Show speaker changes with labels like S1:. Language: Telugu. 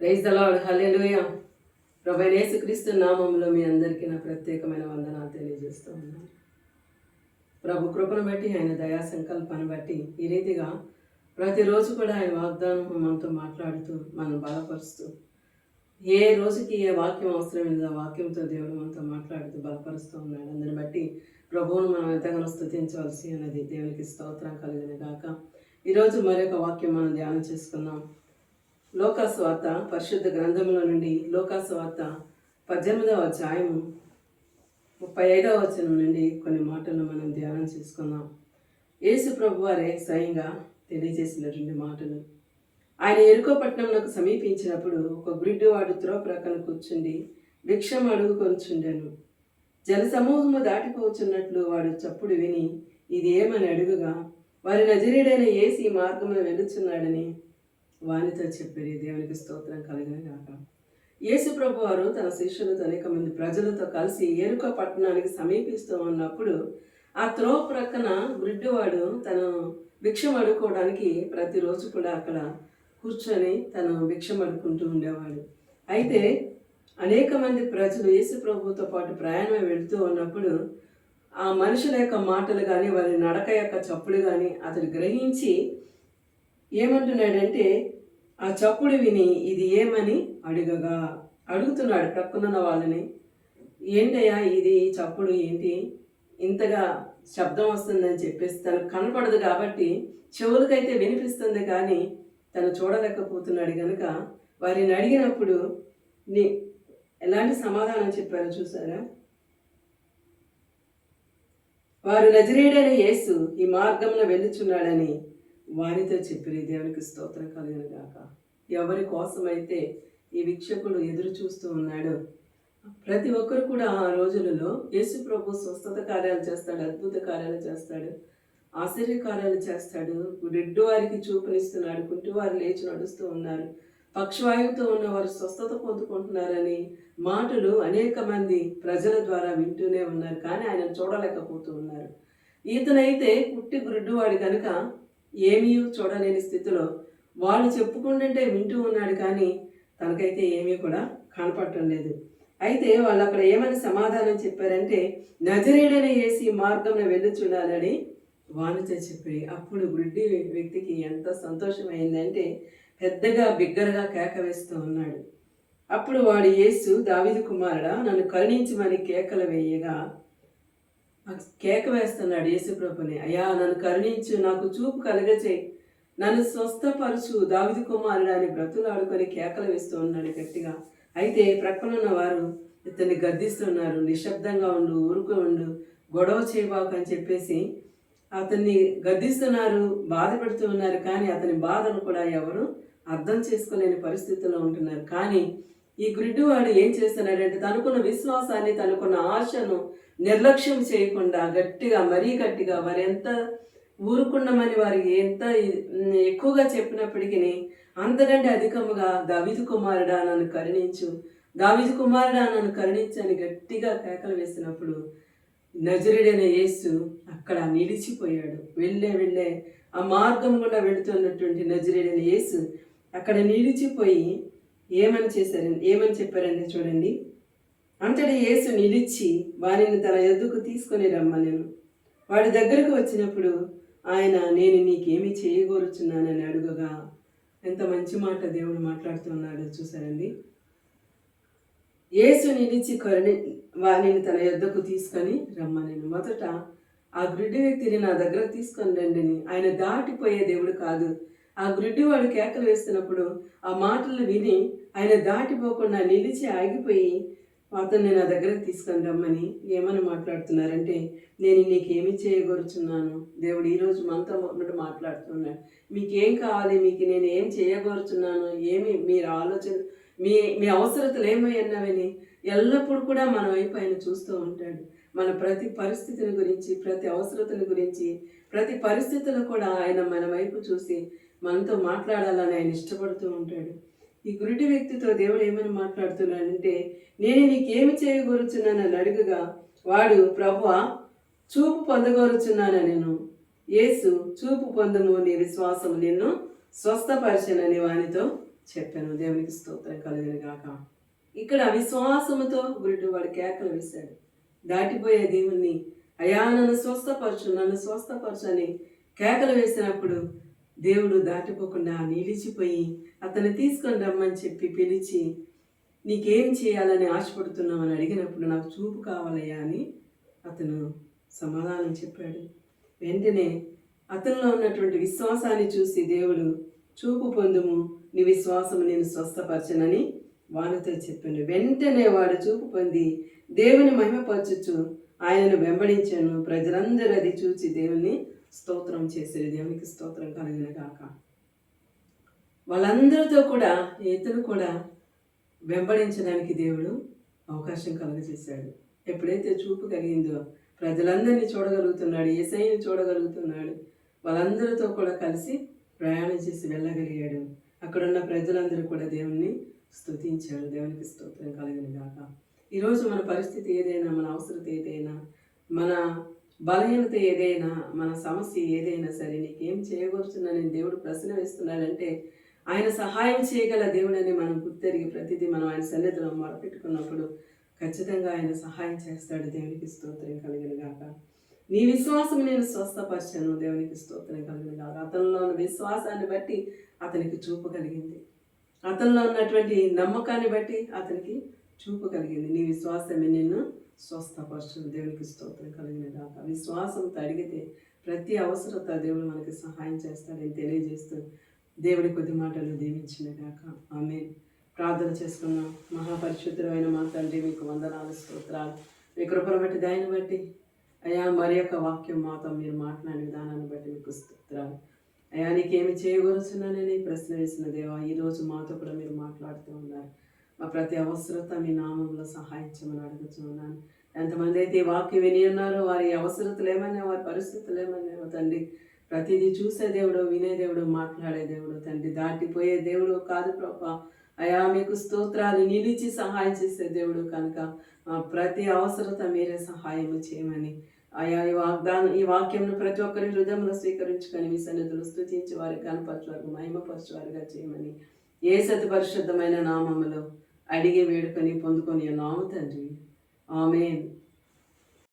S1: Praise the lord. హల్లెలూయా. ప్రభువైన యేసుక్రీస్తు నామములో మీ అందరికీ నా ప్రత్యేకమైన వందనాలు తెలియజేస్తూ ఉన్నాను. ప్రభు కృపను బట్టి, ఆయన దయా సంకల్పాన్ని బట్టి ఈ రీతిగా ప్రతిరోజు కూడా ఆయన వాగ్దానం మనతో మాట్లాడుతూ మనం బలపరుస్తూ, ఏ రోజుకి ఏ వాక్యం అవసరమైనదో ఆ వాక్యంతో దేవుడు మనతో మాట్లాడుతూ బలపరుస్తూ ఉన్నాడు. అందుని బట్టి ప్రభువును మనం ఎంతగానో స్తుతించవలసి అన్నది. దేవునికి స్తోత్రం కలిగిన గాక. ఈరోజు మరొక వాక్యం మనం ధ్యానం చేసుకుందాం. లోకాసు వార్త పరిశుద్ధ గ్రంథంలో నుండి లోకాసు వార్త 18వ అధ్యాయము 35వ వచనం నుండి కొన్ని మాటలను మనం ధ్యానం చేసుకుందాం. యేసు ప్రభు వారే స్వయంగా తెలియజేసినటువంటి మాటలు. ఆయన ఎరుకో పట్టణంలోకి సమీపించినప్పుడు ఒక గుడ్డివాడు త్రోవ ప్రక్కన కూర్చుండి భిక్షం అడుగుకొంచుండెను. జనసమూహము దాటిపోచున్నట్లు వాడు చప్పుడు విని ఇది ఏమని అడుగుగా, వారి నజరేయుడైన యేసు ఈ మార్గమున వెళుచున్నాడని వానితో చెప్పారు. దేవునికి స్తోత్రం కలిగిన గాక. యేసు ప్రభు వారు తన శిష్యులతో అనేక మంది ప్రజలతో కలిసి ఎరుకో పట్టణానికి సమీపిస్తూ ఉన్నప్పుడు ఆ త్రోవ ప్రక్కన గుడ్డివాడు తను భిక్షం అడుక్కోవడానికి ప్రతిరోజు కూడా అక్కడ కూర్చొని తను భిక్షం అడుక్కుంటూ ఉండేవాడు. అయితే అనేక మంది ప్రజలు యేసు ప్రభుతో పాటు ప్రయాణం వెళుతూ ఉన్నప్పుడు ఆ మనుషుల యొక్క మాటలు కానీ వారి నడక యొక్క చప్పుడు కానీ అతడు గ్రహించి ఏమంటున్నాడంటే, ఆ చప్పుడు విని ఇది ఏమని అడుగుతున్నాడు ప్రక్కనున్న వాళ్ళని. ఏంటయ్యా ఇది చప్పుడు, ఏంటి ఇంతగా శబ్దం వస్తుందని చెప్పేసి తనకు కనపడదు కాబట్టి చెవులకైతే వినిపిస్తుంది కానీ తను చూడలేకపోతున్నాడు కనుక వారిని అడిగినప్పుడు ఎలాంటి సమాధానం చెప్పారో చూసారా? వారు నజరేయుడైన యేసు ఈ మార్గంలో వెళ్ళుచున్నాడని వారితో చెప్పిరి. దేవునికి స్తోత్రం కలిగిన గాక. ఎవరి కోసమైతే ఈ భిక్షకుడు ఎదురు చూస్తూ ఉన్నాడో ప్రతి ఒక్కరు కూడా ఆ రోజులలో యేసు ప్రభు స్వస్థత కార్యాలు చేస్తాడు, అద్భుత కార్యాలు చేస్తాడు, ఆశ్చర్య కార్యాలు చేస్తాడు. రెడ్డు వారికి చూపునిస్తున్నాడు, కుంటివారు లేచి నడుస్తూ ఉన్నారు, పక్షవాయువుతో ఉన్నవారు స్వస్థత పొందుకుంటున్నారని మాటలు అనేక మంది ప్రజల ద్వారా వింటూనే ఉన్నారు. కానీ ఆయన చూడలేకపోతూ ఉన్నారు. ఈతనైతే పుట్టి గుడ్డివాడు కనుక ఏమీ చూడలేని స్థితిలో వాళ్ళు చెప్పుకుంటుంటే వింటూ ఉన్నాడు, కానీ తనకైతే ఏమీ కూడా కనపడటం లేదు. అయితే వాళ్ళు అక్కడ ఏమని సమాధానం చెప్పారంటే, నజరేయుడైన యేసు ఈ మార్గంలో వెళ్ళుచుండాలని వానితో చెప్పి, అప్పుడు గుడ్డి వ్యక్తికి ఎంత సంతోషమైందంటే పెద్దగా బిగ్గరగా కేక వేస్తూ ఉన్నాడు. అప్పుడు వాడు, యేసు దావీదు కుమారుడా, నన్ను కరుణించమని కేకలు వేయగా కేక వేస్తున్నాడు యేసు ప్రభుని. అయ్యా నన్ను కరుణించు, నాకు చూపు కలగచేయి, నన్ను స్వస్థపరచు, దావీదు కుమారుడు అని బ్రతులాడుకొని కేకలు వేస్తూ ఉన్నాడు గట్టిగా. అయితే ప్రక్కనున్న వారు ఇతన్ని గద్దిస్తున్నారు, నిశ్శబ్దంగా ఉండు, ఊరుకు ఉండు, గొడవ చేయబాకు అని చెప్పేసి అతన్ని గద్దిస్తున్నారు, బాధ పెడుతూ ఉన్నారు. కానీ అతని బాధను కూడా ఎవరు అర్థం చేసుకోలేని పరిస్థితుల్లో ఉంటున్నారు. కానీ ఈ గుడ్డివాడు ఏం చేస్తున్నాడంటే తనకున్న విశ్వాసాన్ని, తనకున్న ఆశను నిర్లక్ష్యం చేయకుండా మరీ గట్టిగా వారు ఎంత ఊరుకున్నామని వారికి ఎంత ఎక్కువగా చెప్పినప్పటికీ అంతకంటే అధికముగా దావీదు కుమారుడా నన్ను కరుణించు, దావీదు కుమారుడా నన్ను కరుణించు అని గట్టిగా కేకలు వేసినప్పుడు నజరేయుడైన యేసు అక్కడ నిలిచిపోయాడు. వెళ్ళే ఆ మార్గం గుండా వెళుతున్నటువంటి నజరేయుడైన యేసు అక్కడ నిలిచిపోయి ఏమని చెప్పారంటే చూడండి. అంతటి యేసు నిలిచి వారిని తన యొద్దకు తీసుకొని రమ్మనెను. వాడి దగ్గరకు వచ్చినప్పుడు ఆయన, నేను నీకేమి చేయగోరుచున్నానని అడుగగా, ఎంత మంచి మాట దేవుడు మాట్లాడుతున్నాడు చూసారండి. యేసు నిలిచి వారిని తన యొద్దకు తీసుకొని రమ్మనెను. మొదట ఆ గుడ్డి వ్యక్తిని నా దగ్గర తీసుకొని రండి అని. ఆయన దాటిపోయే దేవుడు కాదు. ఆ గుడ్డివాడు కేకలు వేస్తున్నప్పుడు ఆ మాటలు విని ఆయన దాటిపోకుండా నిలిచి ఆగిపోయి అతన్ని నా దగ్గరకు తీసుకొని రమ్మని ఏమని మాట్లాడుతున్నారంటే, నేను నీకేమి చేయగోరుచున్నాను. దేవుడు ఈరోజు మనతో మాట్లాడుతున్నాడు. మీకేం కావాలి, మీకు నేను ఏం చేయగోరుచున్నాను, ఏమి మీరు ఆలోచన, మీ అవసరతలు ఏమయ్యన్నవని ఎల్లప్పుడూ కూడా మన వైపు ఆయన చూస్తూ ఉంటాడు. మన ప్రతి పరిస్థితిని గురించి, ప్రతి అవసరతల గురించి, ప్రతి పరిస్థితులు కూడా ఆయన మన వైపు చూసి మనతో మాట్లాడాలని ఆయన ఇష్టపడుతూ ఉంటాడు. ఈ గురుడి వ్యక్తితో దేవుడు ఏమని మాట్లాడుతున్నాడంటే, నేను నీకేమి చేయగోరుచున్నానని అడుగుగా వాడు, ప్రభువా చూపు పొందగోరుచున్నాను నేను. యేసు, చూపు పొందము, నీ విశ్వాసము నిన్ను స్వస్థపరచనని వానితో చెప్పాను. దేవునికి స్తోత్రం కలుగును గాక. ఇక్కడ విశ్వాసముతో గురుడు కేకలు వేశాడు. దాటిపోయే దేవుణ్ణి, అయా నన్ను స్వస్థపరచు, నన్ను స్వస్థపరచు అని కేకలు వేసినప్పుడు దేవుడు దాటిపోకుండా నిలిచిపోయి అతన్ని తీసుకొని రమ్మని చెప్పి పిలిచి, నీకేం చేయాలని ఆశపడుతున్నామని అడిగినప్పుడు నాకు చూపు కావాలయ్యా అని అతను సమాధానం చెప్పాడు. వెంటనే అతనిలో ఉన్నటువంటి విశ్వాసాన్ని చూసి దేవుడు, చూపు పొందుము, నీ విశ్వాసము నేను స్వస్థపరచనని వానితో చెప్పాను. వెంటనే వాడు చూపు పొంది దేవుని మహిమపరచుచు ఆయనను వెంబడించాను. ప్రజలందరూ అది చూసి దేవుని స్తోత్రం చేశారు. దేవునికి స్తోత్రం కలిగిన గాక. వాళ్ళందరితో కూడా ఇతను కూడా వెంబడించడానికి దేవుడు అవకాశం కలుగజేశాడు. ఎప్పుడైతే చూపు కలిగిందో ప్రజలందరినీ చూడగలుగుతున్నాడు, యేసయ్యని చూడగలుగుతున్నాడు. వాళ్ళందరితో కూడా కలిసి ప్రయాణం చేసి వెళ్ళగలిగాడు. అక్కడున్న ప్రజలందరూ కూడా దేవుణ్ణి స్తుతించాడు. దేవునికి స్తోత్రం కలిగిన గాక. ఈరోజు మన పరిస్థితి ఏదైనా, మన అవసరత ఏదైనా, మన బలహీనత ఏదైనా, మన సమస్య ఏదైనా సరే, నీకేం చేయగలుగుతున్నానని దేవుడు ప్రశ్న వేస్తున్నాడంటే ఆయన సహాయం చేయగల దేవుడని మనం గుర్తెరిగి ప్రతిదీ మనం ఆయన సన్నిధిలో మొరపెట్టుకున్నప్పుడు ఖచ్చితంగా ఆయన సహాయం చేస్తాడు. దేవునికి స్తోత్రం కలిగిన గాక. నీ విశ్వాసం నేను స్వస్థపరిచాను. దేవునికి స్తోత్రం కలిగిన గాక. అతనిలో ఉన్న విశ్వాసాన్ని బట్టి అతనికి చూపు కలిగింది. అతనిలో ఉన్నటువంటి నమ్మకాన్ని బట్టి అతనికి చూపు కలిగింది. నీ విశ్వాసమే నిన్ను స్వస్థపరచును. దేవునికి స్తోత్రం కలిగిన గాక. విశ్వాసంతో అడిగితే ప్రతి అవసరత దేవుడు మనకి సహాయం చేస్తాడని తెలియజేస్తూ దేవుడి కొద్ది మాటలు దీవించిన గాక. ఆమేన్. ప్రార్థన చేసుకున్నాం. మహాపరిశుద్ధమైన మా తండ్రి, మీకు వందనాలు, స్తోత్రాలు. మీ కృపను బట్టి దాన్ని బట్టి అయ్యా మరి యొక్క వాక్యం మాతో మీరు మాట్లాడిన విధానాన్ని బట్టి మీకు స్తోత్రాలు. అయ్యా నీకేమి చేయగలుగుతున్నానని ప్రశ్న వేసిన దేవా, ఈరోజు మాతో కూడా మీరు మాట్లాడుతూ ఉన్నారు. మా ప్రతి అవసరత మీ నామంలో సహాయం చేయమని అడుగుతున్నాను. ఎంతమంది అయితే ఈ వాక్యం విని ఉన్నారో వారి అవసరతలు ఏమన్నా, వారి పరిస్థితులు ఏమన్నా తండ్రి, ప్రతిదీ చూసే దేవుడు, వినే దేవుడు, మాట్లాడే దేవుడు తండ్రి, దాటిపోయే దేవుడు కాదు ప్రభా. అయా మీకు స్తోత్రాలు, నిలిచి సహాయం చేసే దేవుడు కనుక ప్రతి అవసరత మీరే సహాయం చేయమని అయా ఈ వాక్యంను ప్రతి ఒక్కరి హృదయంలో స్వీకరించుకొని మీ సన్నిధులు స్తుతించి వారికి కనపరచువారు, మహిమపరచువారుగా చేయమని ఏ సతి పరిశుద్ధమైన నామములో అడిగి వేడుకొని పొందుకొని నామ తండ్రి. ఆమేన్.